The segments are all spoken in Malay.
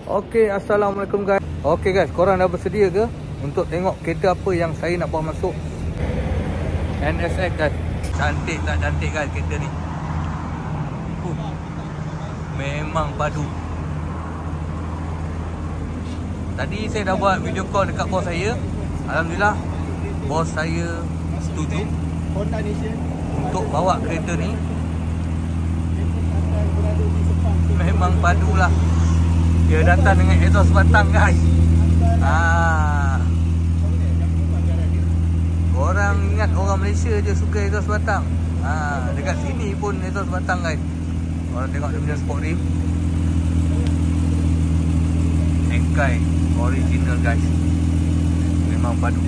Okey, Assalamualaikum guys. Okey guys, korang dah bersedia ke untuk tengok kereta apa yang saya nak bawa masuk NSX guys? Cantik tak cantik guys kereta ni. Memang padu. Tadi saya dah buat video call dekat bos saya. Alhamdulillah bos saya setuju untuk bawa kereta ni. Memang padu lah. Dia datang dengan exhaust batang guys. Korang ingat orang Malaysia je suka exhaust batang. Dekat sini pun exhaust batang guys. Korang tengok dia punya sport rim. Engkai original guys. Memang padu.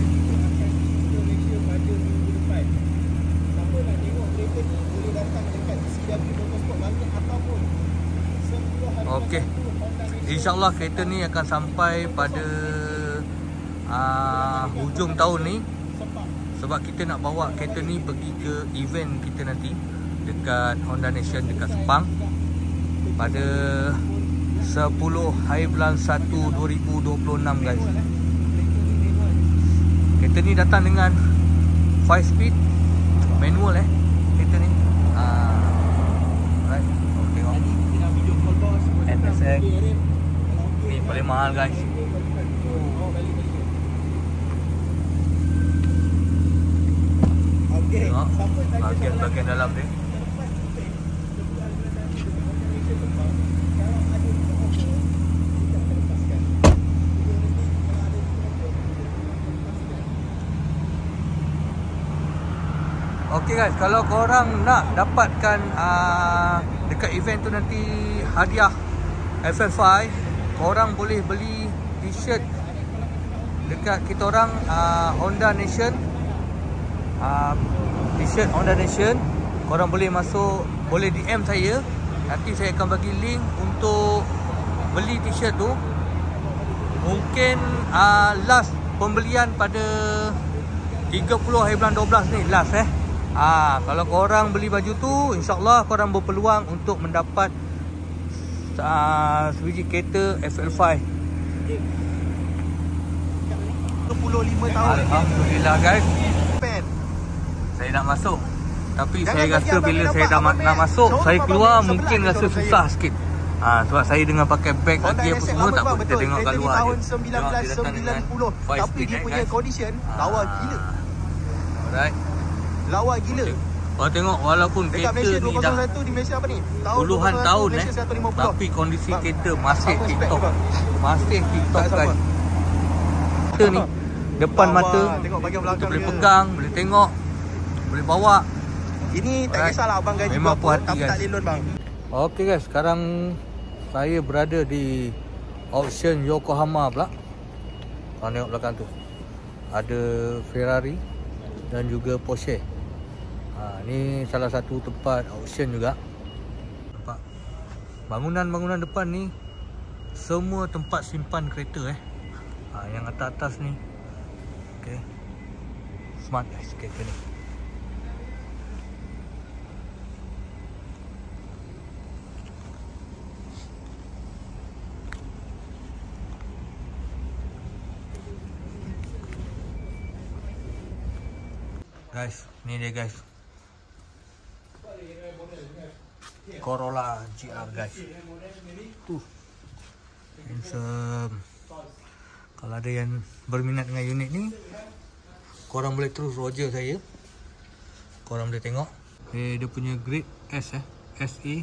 Okey, InsyaAllah kereta ni akan sampai pada hujung tahun ni. Sebab kita nak bawa kereta ni pergi ke event kita nanti dekat Honda Nation dekat Sepang pada 10 hari bulan 1 2026 guys. Kereta ni datang dengan 5 speed manual kereta ni. Right. Tengok NSX ni paling mahal guys. Tengok bahagian dalam dia. Okey guys, kalau korang nak dapatkan dekat event tu nanti hadiah FL5, korang boleh beli t-shirt dekat kita orang Honda Nation. T-shirt Honda Nation, korang boleh masuk, boleh DM saya. Nanti saya akan bagi link untuk beli t-shirt tu. Mungkin last pembelian pada 30 hari bulan 12 ni last kalau korang beli baju tu, InsyaAllah korang berpeluang untuk mendapat sebiji kereta FL5 25 tahun. Alhamdulillah guys, saya nak masuk. Tapi saya rasa bila saya dah nak masuk, saya keluar mungkin rasa susah sikit. Sebab saya dengan pakai beg lagi apa semua, tak apa, kita tengok kat luar tahun je. 1990, tapi dia punya condition lawa gila. Alright, lawa gila. Korang tengok walaupun dekat kereta Malaysia, ni dah di Malaysia apa ni? Tahun puluhan tahun tapi kondisi kereta masih tip-top. Masih tip-top guys. Kereta ni depan mata, tengok bahagian belakang boleh pegang, boleh tengok, boleh bawa. Ini tak kisahlah abang gaji memang berapa, puas hati tapi guys. tak lelon bang. Okey guys, sekarang saya berada di auction Yokohama pula. Korang tengok belakang tu, ada Ferrari dan juga Porsche. Ni salah satu tempat auction juga. Nampak bangunan-bangunan depan ni semua tempat simpan kereta yang atas-atas ni. Okey, smart guys kereta ni. Guys, ni dia guys, Corolla GR guys. Handsome. Kalau ada yang berminat dengan unit ni, korang boleh terus roger saya. Korang boleh tengok dia punya grade S SE.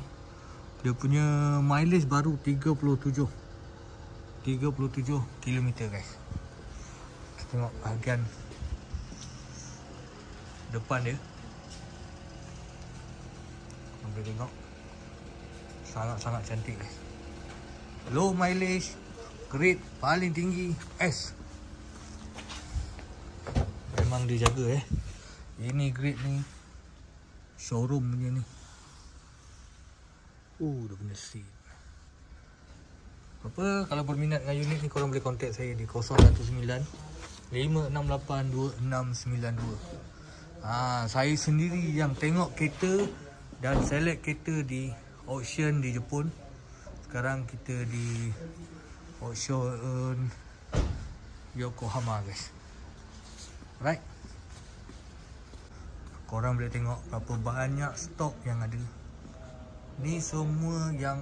Dia punya mileage baru 37 km guys. Kita tengok bahagian depan dia. Korang boleh tengok, sangat-sangat cantik guys. Low mileage, grade paling tinggi S. Memang dia jaga Ini grade ni showroom punya ni. Dia punya seat. Apa, kalau berminat dengan unit ni, korang boleh contact saya di 019 568 2692. Saya sendiri yang tengok kereta dan select kereta di auction di Jepun. Sekarang kita di auction Yokohama guys. Right. Korang boleh tengok berapa banyak stok yang ada. Ni semua yang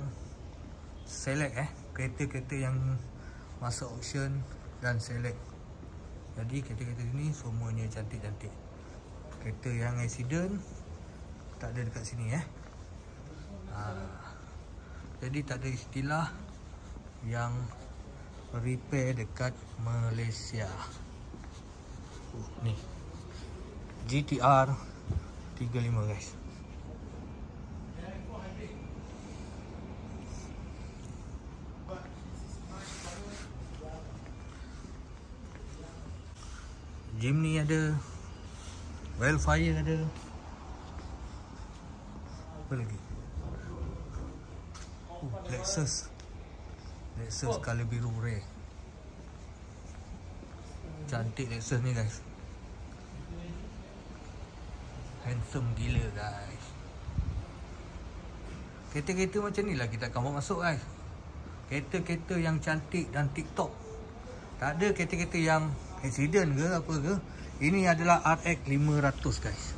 select kereta-kereta yang masuk auction dan select. Jadi kereta-kereta ni semuanya cantik-cantik. Kereta yang accident tak ada dekat sini Jadi tak ada istilah yang repair dekat Malaysia. Ni GTR 35 guys. Jimny ada, Wildfire ada. Apa lagi? Lexus color biru rare. Cantik Lexus ni guys. Handsome gila guys. Kereta-kereta macam ni lah kita akan bawa masuk guys. Kereta-kereta yang cantik dan TikTok. Tak ada kereta-kereta yang accident ke apa ke. Ini adalah RX 500 guys.